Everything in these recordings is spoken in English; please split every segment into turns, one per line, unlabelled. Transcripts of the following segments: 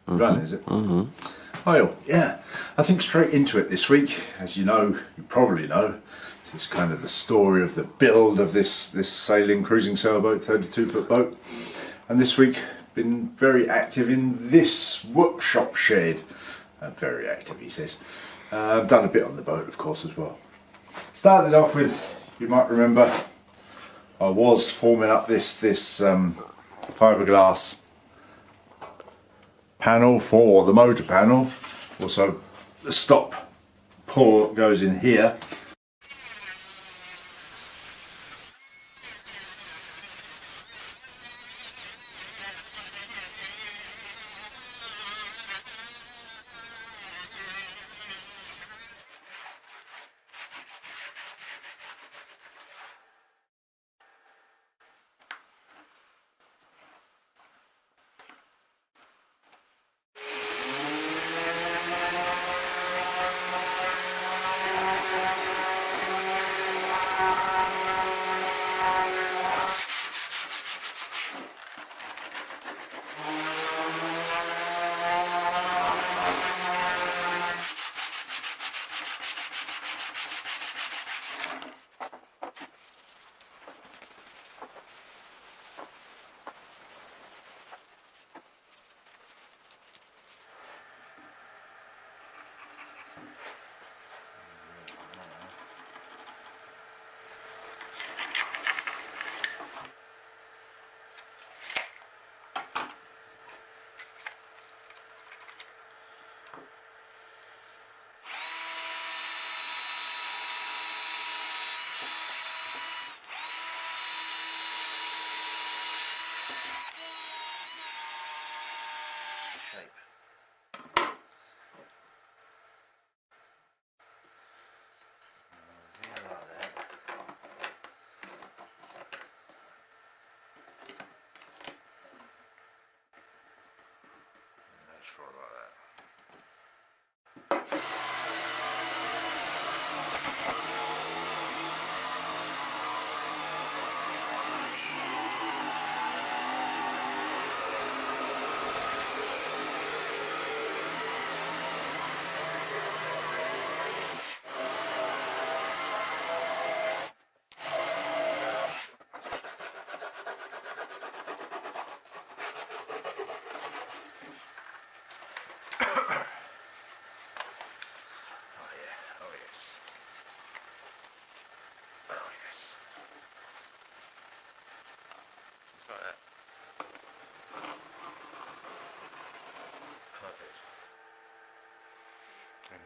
Running, is it? Oh yeah, I think straight into it this week. As you know, you probably know, this is kind of the story of the build of this sailing cruising sailboat, 32-foot boat. And this week, been very active in this workshop shed. Very active, he says. Done a bit on the boat, of course, as well. Started off with, you might remember, I was forming up this fiberglass panel for the motor panel. Also the stop pull goes in here.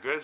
Good.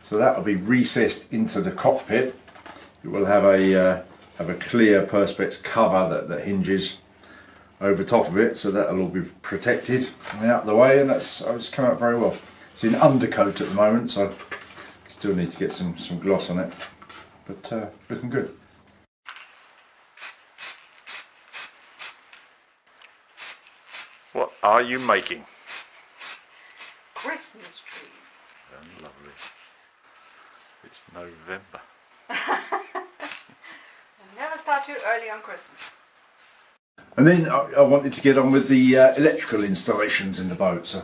So that will be recessed into the cockpit. It will have a clear perspex cover that hinges over top of it, so that'll all be protected and out of the way, and it's come out very well. It's in undercoat at the moment, so still need to get some gloss on it, but looking good.
What are you making?
Christmas trees.
Oh, lovely. It's November.
Never start too early on Christmas.
And then I wanted to get on with the electrical installations in the boat. So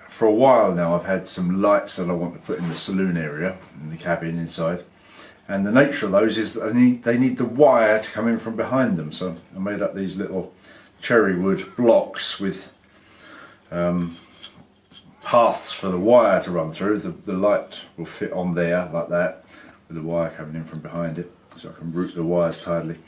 for a while now I've had some lights that I want to put in the saloon area, in the cabin inside. And the nature of those is that they need the wire to come in from behind them. So I made up these little cherry wood blocks with paths for the wire to run through. The light will fit on there like that, with the wire coming in from behind it, so I can route the wires tidily.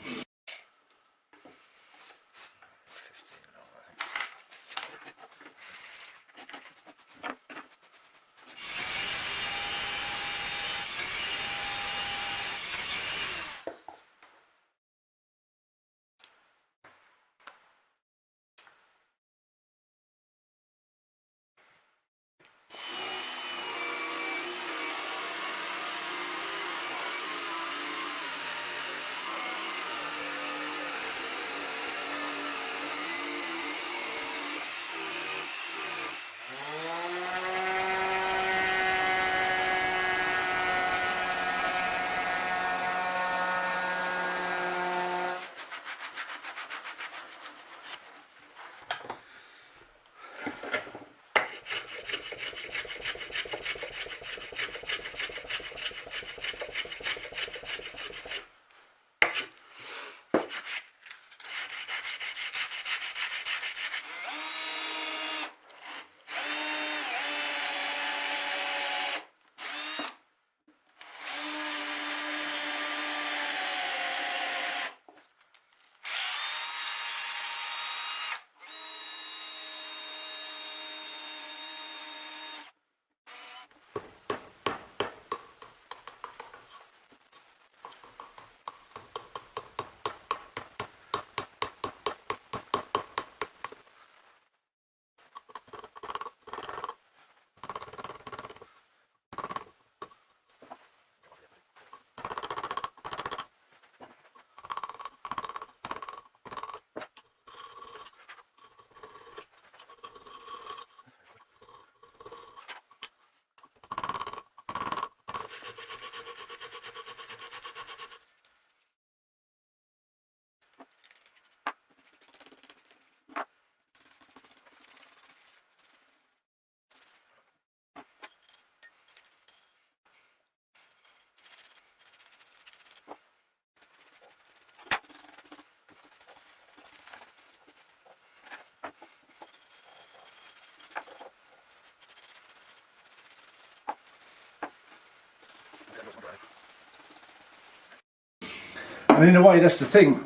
And in a way, that's the thing.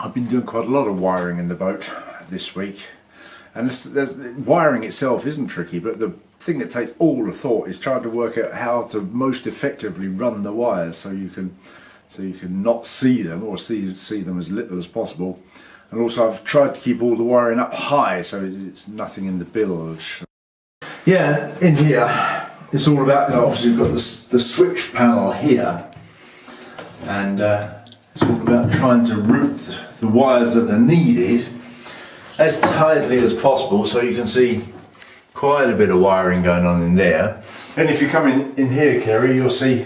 I've been doing quite a lot of wiring in the boat this week, and wiring itself isn't tricky, but the thing that takes all the thought is trying to work out how to most effectively run the wires so you can not see them, or see them as little as possible. And also I've tried to keep all the wiring up high so it's nothing in the bilge. Yeah, in here it's all about, obviously we've got the switch panel here, and it's all about trying to route the wires that are needed as tightly as possible, so you can see quite a bit of wiring going on in there. And if you come in here, Kerry, you'll see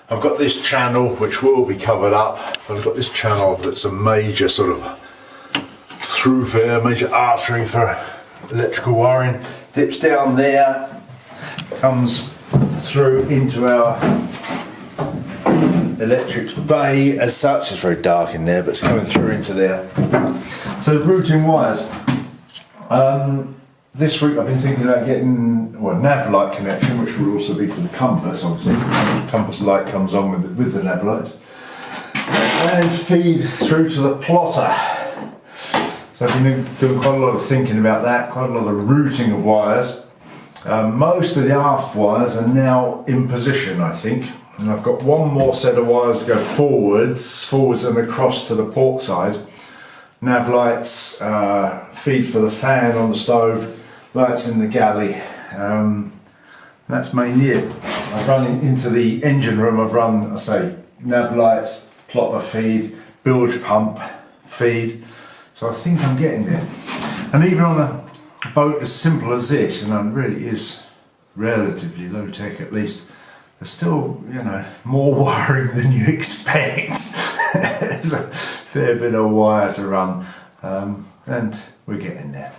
I've got this channel which will be covered up. I've got this channel that's a major sort of thoroughfare, major artery for electrical wiring. Dips down there, comes through into our electrics bay as such. It's very dark in there, but it's coming through into there. So routing wires. This week I've been thinking about getting a nav light connection, which will also be for the compass, obviously. The compass light comes on with the nav lights, and feed through to the plotter. So I've been doing quite a lot of thinking about that, quite a lot of routing of wires. Most of the aft wires are now in position, I think, and I've got one more set of wires to go forwards and across to the port side. Nav lights, feed for the fan on the stove, lights in the galley. That's mainly it. I've run into the engine room, I've run, I say, nav lights, plotter feed, bilge pump feed. So I think I'm getting there. And even on a boat as simple as this, and it really is relatively low tech at least, there's still, you know, more wiring than you expect. There's a fair bit of wire to run, and we're getting there.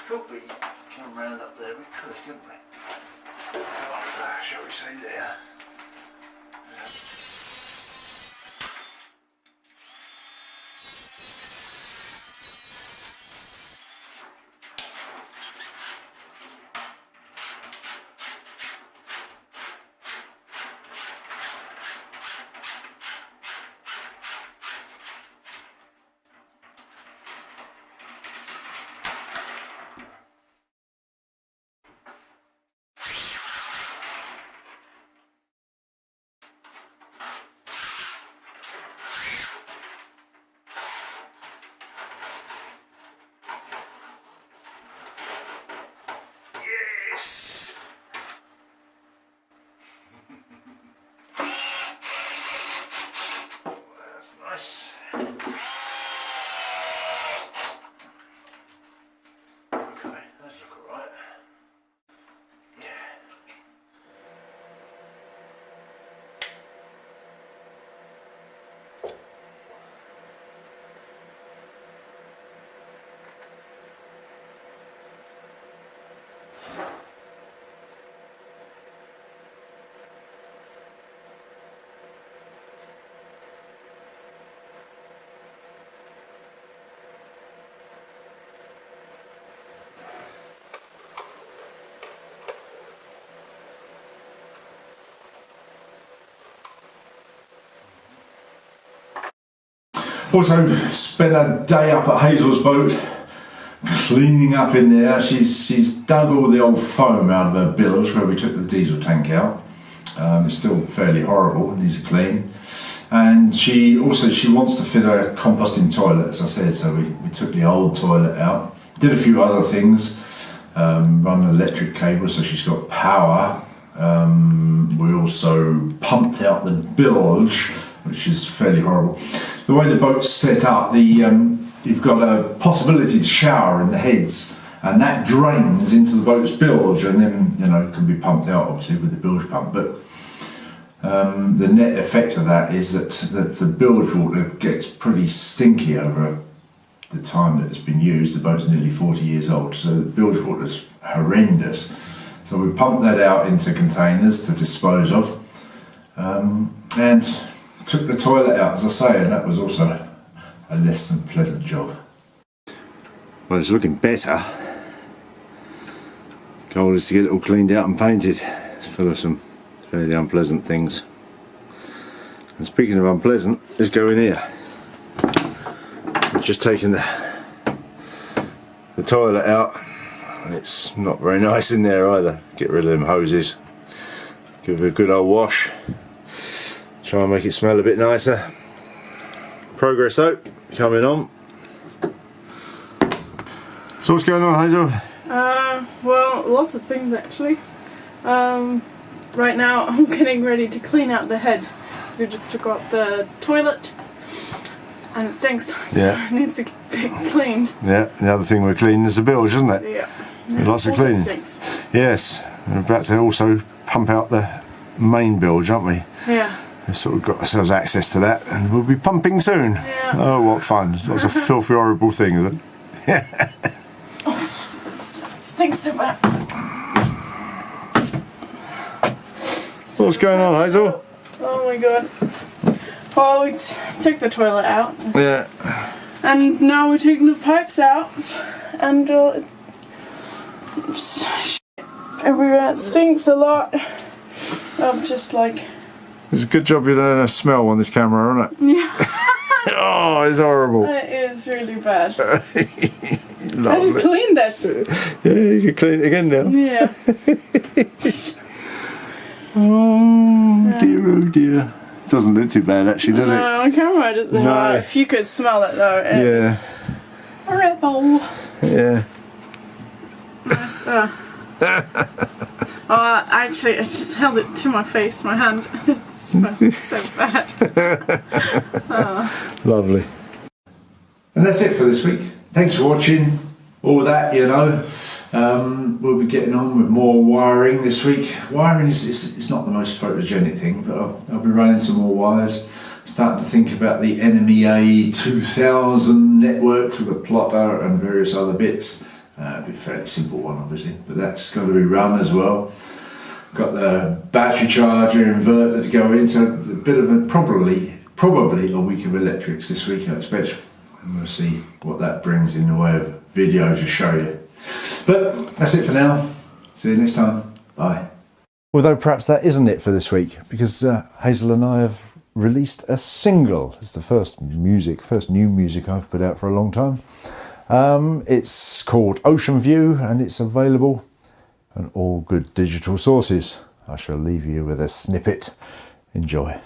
Could we come round up there? We could, couldn't we? Up there, shall we say there? Yes! That's nice. Okay, that's look alright. Yeah. Also spent a day up at Hazel's boat, cleaning up in there. She's dug all the old foam out of her bilge where we took the diesel tank out. It's still fairly horrible, needs a clean. And she wants to fit a composting toilet, as I said, so we took the old toilet out. Did a few other things, run an electric cable so she's got power. We also pumped out the bilge, which is fairly horrible. The way the boat's set up, you've got a possibility to shower in the heads, and that drains into the boat's bilge, and then, you know, it can be pumped out obviously with the bilge pump. But the net effect of that is that the bilge water gets pretty stinky over the time that it's been used. The boat's nearly 40 years old, so the bilge water's horrendous. So we pumped that out into containers to dispose of, and took the toilet out, as I say, and that was also a less than pleasant job. Well, it's looking better. Goal is to get it all cleaned out and painted. It's full of some fairly unpleasant things. And speaking of unpleasant, let's go in here. We've just taken the toilet out. It's not very nice in there either. Get rid of them hoses. Give it a good old wash. Try and make it smell a bit nicer. Progress soap coming on. So what's going on, Hazel?
Well, lots of things actually. Right now I'm getting ready to clean out the head. So we just took out the toilet. And it stinks, so
Yeah.
it needs to be cleaned.
Yeah, the other thing we're cleaning is the bilge, isn't it?
Yeah.
Lots of
Also
cleaning.
stinks.
Yes, we're about to also pump out the main bilge, aren't we?
Yeah.
We've sort of got ourselves access to that, and we'll be pumping soon.
Yeah.
Oh, what fun. That's a filthy, horrible thing, is it?
It stinks so bad.
What's going on, Hazel?
Oh my god. Well, we took the toilet out.
Yeah.
And now we're taking the pipes out. And shit everywhere. It stinks a lot. Of just like...
It's a good job you don't have smell on this camera, isn't it?
Yeah.
Oh, it's horrible.
It is really bad. I
Lovely.
just cleaned this.
Yeah, you can clean it again now.
Yeah.
Oh dear, oh dear. Doesn't look too bad actually, does it?
No, on camera it doesn't.
No.
If you could smell it though, it's
Yeah,
horrible.
yeah.
Oh, actually, I just held it to my face, my hand. It smells so bad.
Lovely. And that's it for this week. Thanks for watching. All that, you know. We'll be getting on with more wiring this week. Wiring is not the most photogenic thing, but I'll be running some more wires. Starting to think about the NMEA 2000 network for the plotter and various other bits. It'll be a fairly simple one, obviously, but that's got to be run as well. Got the battery charger inverter to go in, so a bit of a probably a week of electrics this week, I expect. And we'll see what that brings in the way of videos to show you. But that's it for now. See you next time. Bye. Although perhaps that isn't it for this week, because Hazel and I have released a single. It's the first new music I've put out for a long time. It's called Ocean View, and it's available on all good digital sources. I shall leave you with a snippet. Enjoy.